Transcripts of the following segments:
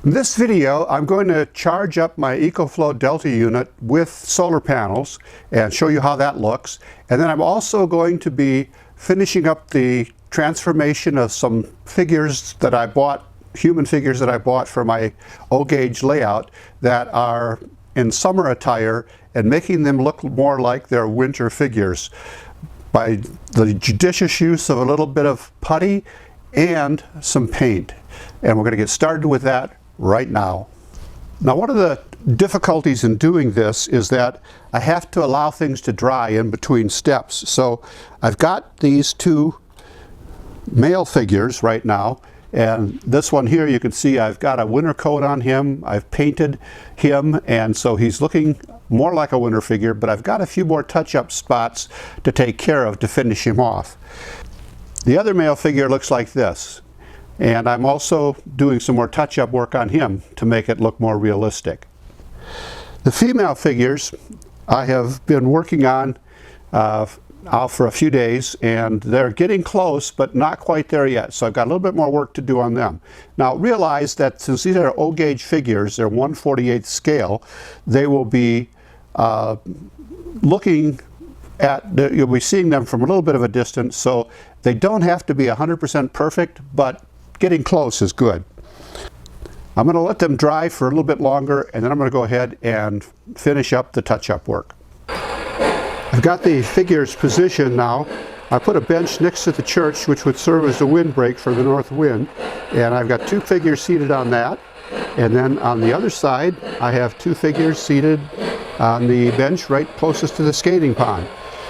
In this video, I'm going to charge up my EcoFlow Delta unit with solar panels and show you how that looks. And then I'm also going to be finishing up the transformation of some figures that I bought, human figures that I bought for my O-gauge layout that are in summer attire and making them look more like their winter figures by the judicious use of a little bit of putty and some paint. And we're going to get started with that right now. Now, one of the difficulties in doing this is that I have to allow things to dry in between steps. So I've got these two male figures right now, and this one here, you can see I've got a winter coat on him. I've painted him, and so he's looking more like a winter figure, but I've got a few more touch-up spots to take care of to finish him off. The other male figure looks like this. And I'm also doing some more touch-up work on him to make it look more realistic. The female figures I have been working on for a few days, and they're getting close, but not quite there yet. So I've got a little bit more work to do on them. Now realize that since these are O-gauge figures, they're 1/48 scale, they will be looking at, you'll be seeing them from a little bit of a distance, so they don't have to be 100% perfect, but getting close is good. I'm going to let them dry for a little bit longer, and then I'm going to go ahead and finish up the touch-up work. I've got the figures positioned now. I put a bench next to the church which would serve as a windbreak for the north wind, and I've got two figures seated on that. And then on the other side I have two figures seated on the bench right closest to the skating pond.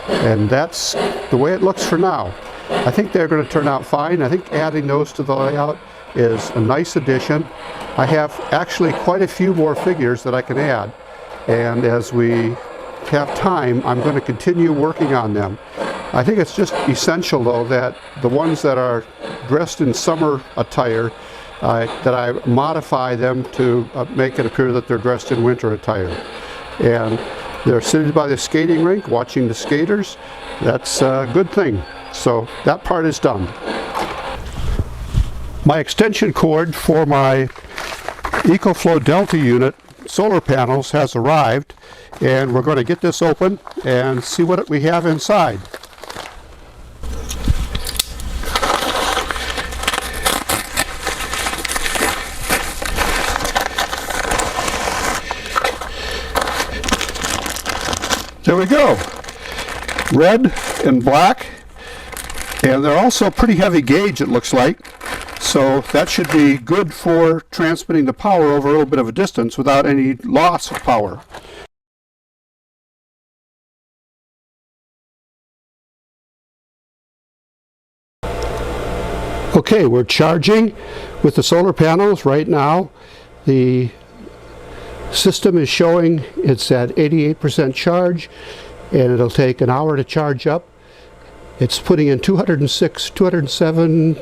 And that's the way it looks for now. I think they're going to turn out fine. I think adding those to the layout is a nice addition. I have actually quite a few more figures that I can add, and as we have time, I'm going to continue working on them. I think it's just essential, though, that the ones that are dressed in summer attire, that I modify them to make it appear that they're dressed in winter attire. And they're seated by the skating rink watching the skaters. That's a good thing. So that part is done. My extension cord for my EcoFlow Delta unit solar panels has arrived, and we're going to get this open and see what we have inside. There we go. Red and black. And they're also pretty heavy gauge, it looks like, so that should be good for transmitting the power over a little bit of a distance without any loss of power. Okay, we're charging with the solar panels right now. The system is showing it's at 88% charge, and it'll take an hour to charge up. It's putting in 207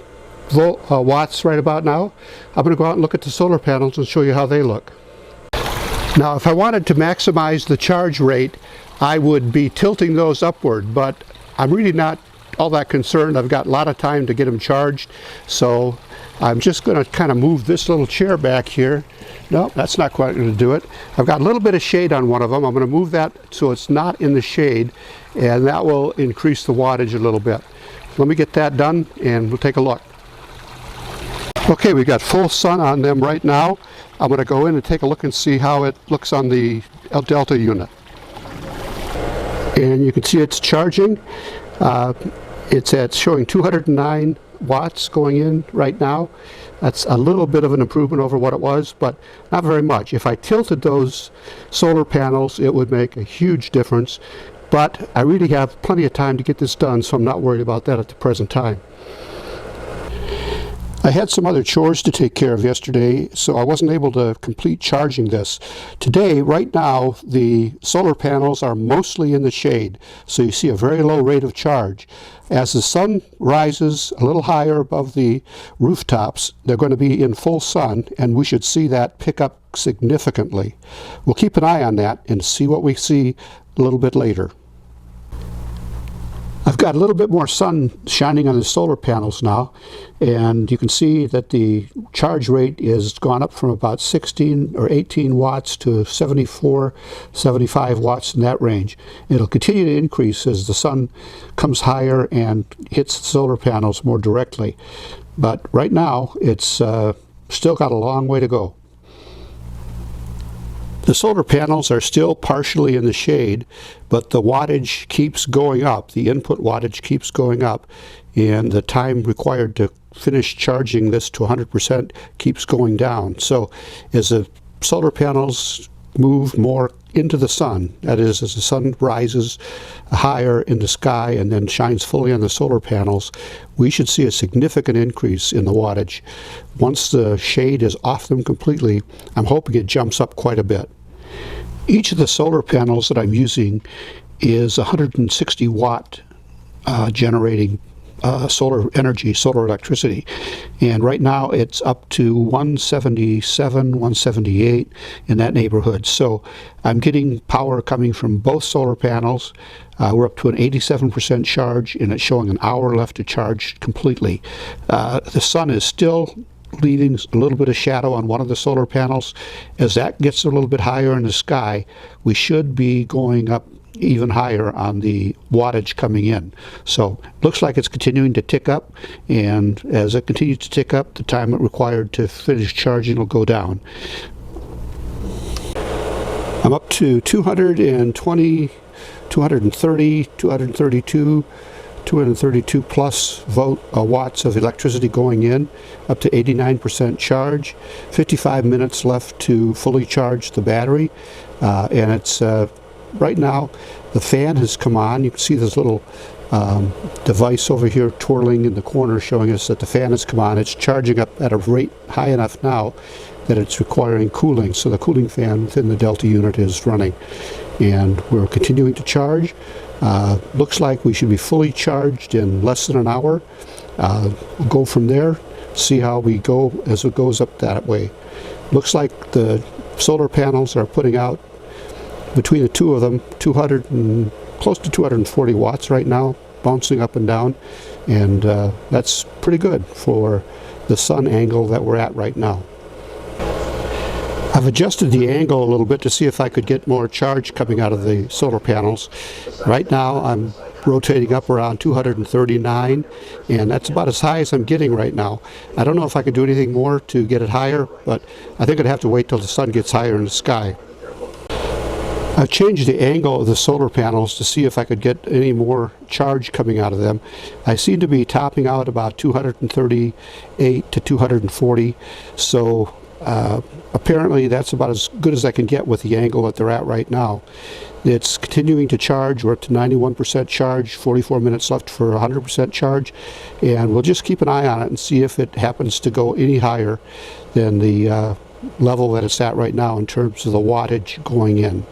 watts right about now. I'm going to go out and look at the solar panels and show you how they look. Now, if I wanted to maximize the charge rate, I would be tilting those upward, but I'm really not all that concerned. I've got a lot of time to get them charged, so I'm just going to kind of move this little chair back here. No, that's not quite going to do it. I've got a little bit of shade on one of them. I'm going to move that so it's not in the shade, and that will increase the wattage a little bit. Let me get that done and we'll take a look. Okay, we've got full sun on them right now. I'm going to go in and take a look and see how it looks on the Delta unit. And you can see it's charging. It's showing 209 watts going in right now. That's a little bit of an improvement over what it was, but not very much. If I tilted those solar panels, it would make a huge difference, but I really have plenty of time to get this done, so I'm not worried about that at the present time. I had some other chores to take care of yesterday, so I wasn't able to complete charging this. Today, right now, the solar panels are mostly in the shade, so you see a very low rate of charge. As the sun rises a little higher above the rooftops, they're going to be in full sun, and we should see that pick up significantly. We'll keep an eye on that and see what we see a little bit later. I've got a little bit more sun shining on the solar panels now, and you can see that the charge rate has gone up from about 16 or 18 watts to 74, 75 watts in that range. It'll continue to increase as the sun comes higher and hits the solar panels more directly. But right now, it's still got a long way to go. The solar panels are still partially in the shade, but the wattage keeps going up. The input wattage keeps going up, and the time required to finish charging this to 100% keeps going down. So as the solar panels move more into the sun, that is, as the sun rises higher in the sky and then shines fully on the solar panels, we should see a significant increase in the wattage. Once the shade is off them completely, I'm hoping it jumps up quite a bit. Each of the solar panels that I'm using is 160 watt generating solar energy, solar electricity, and right now it's up to 177, 178 in that neighborhood. So I'm getting power coming from both solar panels. We're up to an 87% charge, and it's showing an hour left to charge completely. The sun is still leaving a little bit of shadow on one of the solar panels. As that gets a little bit higher in the sky, we should be going up even higher on the wattage coming in. So looks like it's continuing to tick up, and as it continues to tick up, the time it required to finish charging will go down. I'm up to 220, 230, 232, 232 plus watts of electricity going in, up to 89% charge, 55 minutes left to fully charge the battery, and it's right now the fan has come on. You can see this little device over here twirling in the corner showing us that the fan has come on. It's charging up at a rate high enough now that it's requiring cooling, so the cooling fan within the Delta unit is running, and we're continuing to charge. Looks like we should be fully charged in less than an hour. We'll go from there, see how we go as it goes up that way. Looks like the solar panels are putting out, between the two of them, 200 and close to 240 watts right now, bouncing up and down, and that's pretty good for the sun angle that we're at right now. I've adjusted the angle a little bit to see if I could get more charge coming out of the solar panels. Right now I'm rotating up around 239, and that's about as high as I'm getting right now. I don't know if I could do anything more to get it higher, but I think I'd have to wait till the sun gets higher in the sky. I've changed the angle of the solar panels to see if I could get any more charge coming out of them. I seem to be topping out about 238 to 240, so apparently that's about as good as I can get with the angle that they're at right now. It's continuing to charge. We're up to 91% charge, 44 minutes left for 100% charge, and we'll just keep an eye on it and see if it happens to go any higher than the level that it's at right now in terms of the wattage going in.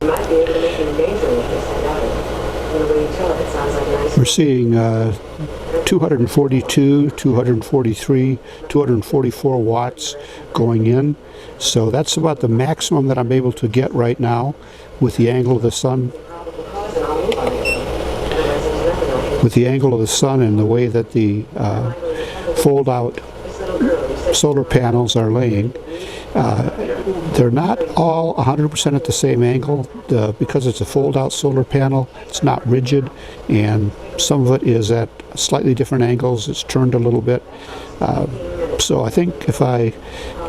You might be able to make an engagement with this together. We're seeing 242, 243, 244 watts going in. So that's about the maximum that I'm able to get right now with the angle of the sun. With the angle of the sun and the way that the fold-out solar panels are laying. They're not all 100% at the same angle because it's a fold-out solar panel. It's not rigid, and some of it is at slightly different angles. It's turned a little bit. So I think if I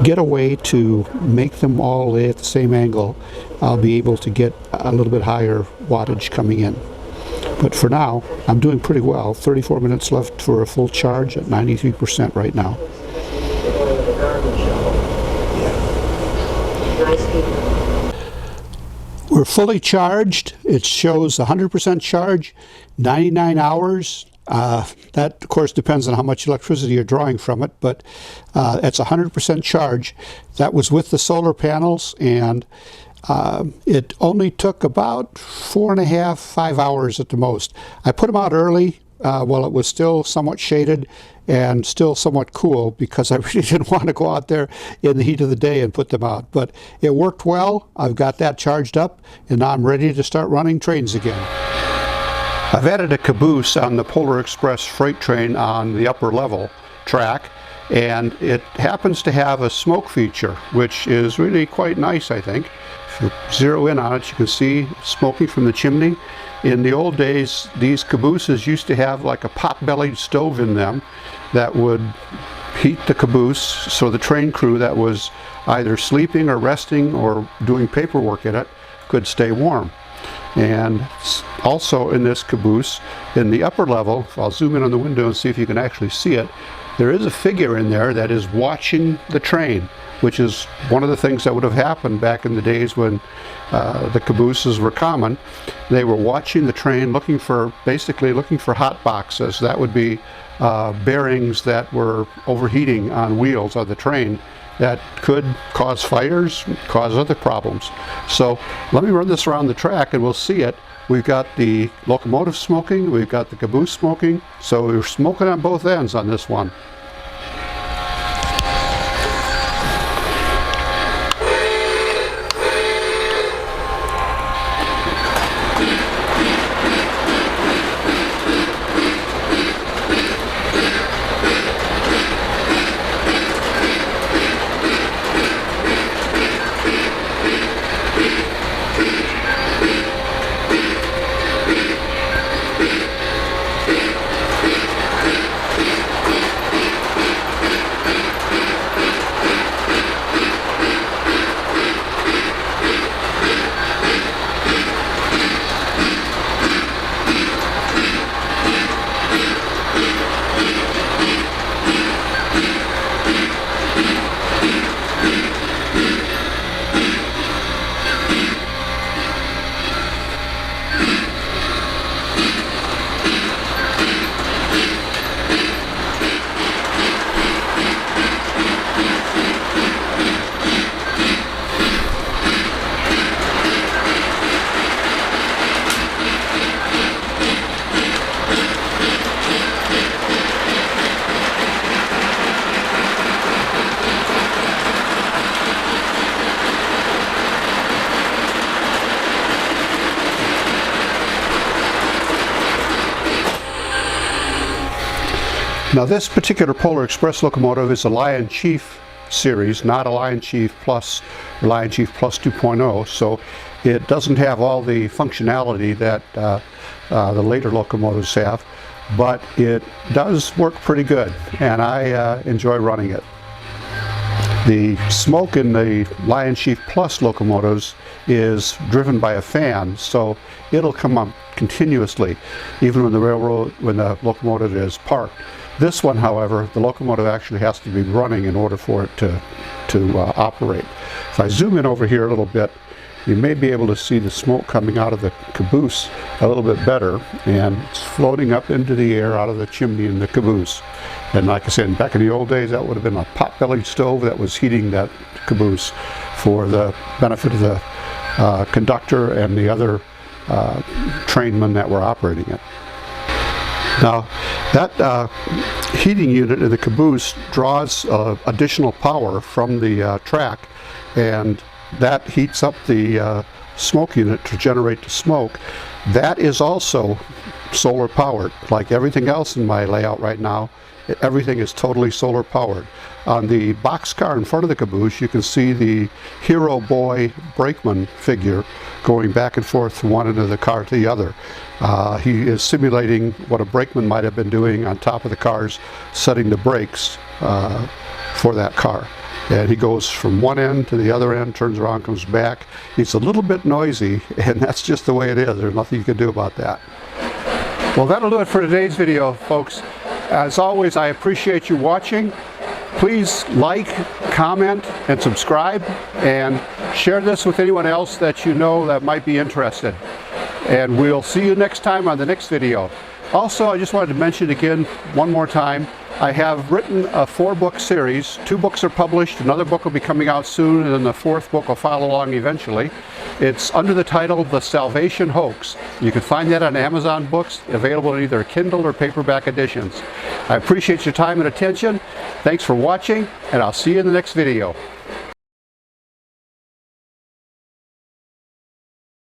get a way to make them all lay at the same angle, I'll be able to get a little bit higher wattage coming in. But for now, I'm doing pretty well. 34 minutes left for a full charge at 93% right now. We're fully charged. It shows 100% charge, 99 hours. That, of course, depends on how much electricity you're drawing from it, but it's 100% charge. That was with the solar panels, and it only took about 4.5, 5 hours at the most. I put them out early while it was still somewhat shaded and still somewhat cool, because I really didn't want to go out there in the heat of the day and put them out. But it worked well. I've got that charged up, and now I'm ready to start running trains again. I've added a caboose on the Polar Express freight train on the upper level track, and it happens to have a smoke feature, which is really quite nice, I think. If you zero in on it, you can see smoking from the chimney. In the old days, these cabooses used to have like a pot-bellied stove in them that would heat the caboose so the train crew that was either sleeping or resting or doing paperwork in it could stay warm. And also in this caboose, in the upper level, I'll zoom in on the window and see if you can actually see it, there is a figure in there that is watching the train, which is one of the things that would have happened back in the days when the cabooses were common. They were watching the train, basically looking for hot boxes. That would be bearings that were overheating on wheels of the train that could cause fires, cause other problems. So let me run this around the track and we'll see it. We've got the locomotive smoking, we've got the caboose smoking, so we're smoking on both ends on this one. Now this particular Polar Express locomotive is a Lion Chief series, not a Lion Chief Plus or Lion Chief Plus 2.0, so it doesn't have all the functionality that the later locomotives have, but it does work pretty good, and I enjoy running it. The smoke in the Lion Chief Plus locomotives is driven by a fan, so it'll come up continuously, even when the locomotive is parked. This one, however, the locomotive actually has to be running in order for it to operate. If I zoom in over here a little bit, you may be able to see the smoke coming out of the caboose a little bit better, and it's floating up into the air out of the chimney in the caboose. And like I said, back in the old days, that would have been a pot-bellied stove that was heating that caboose for the benefit of the conductor and the other trainmen that were operating it. Now, that heating unit in the caboose draws additional power from the track, and that heats up the smoke unit to generate the smoke. That is also solar powered. Like everything else in my layout right now, everything is totally solar powered. On the boxcar in front of the caboose, you can see the hero boy brakeman figure going back and forth from one end of the car to the other. He is simulating what a brakeman might have been doing on top of the cars, setting the brakes for that car. And he goes from one end to the other end, turns around, comes back. He's a little bit noisy, and that's just the way it is. There's nothing you can do about that. Well, that'll do it for today's video, folks. As always, I appreciate you watching. Please like, comment, and subscribe, and share this with anyone else that you know that might be interested. And we'll see you next time on the next video. Also, I just wanted to mention again one more time, I have written a 4-book series. 2 books are published, another book will be coming out soon, and then the 4th book will follow along eventually. It's under the title The Salvation Hoax. You can find that on Amazon Books, available in either Kindle or paperback editions. I appreciate your time and attention. Thanks for watching, and I'll see you in the next video.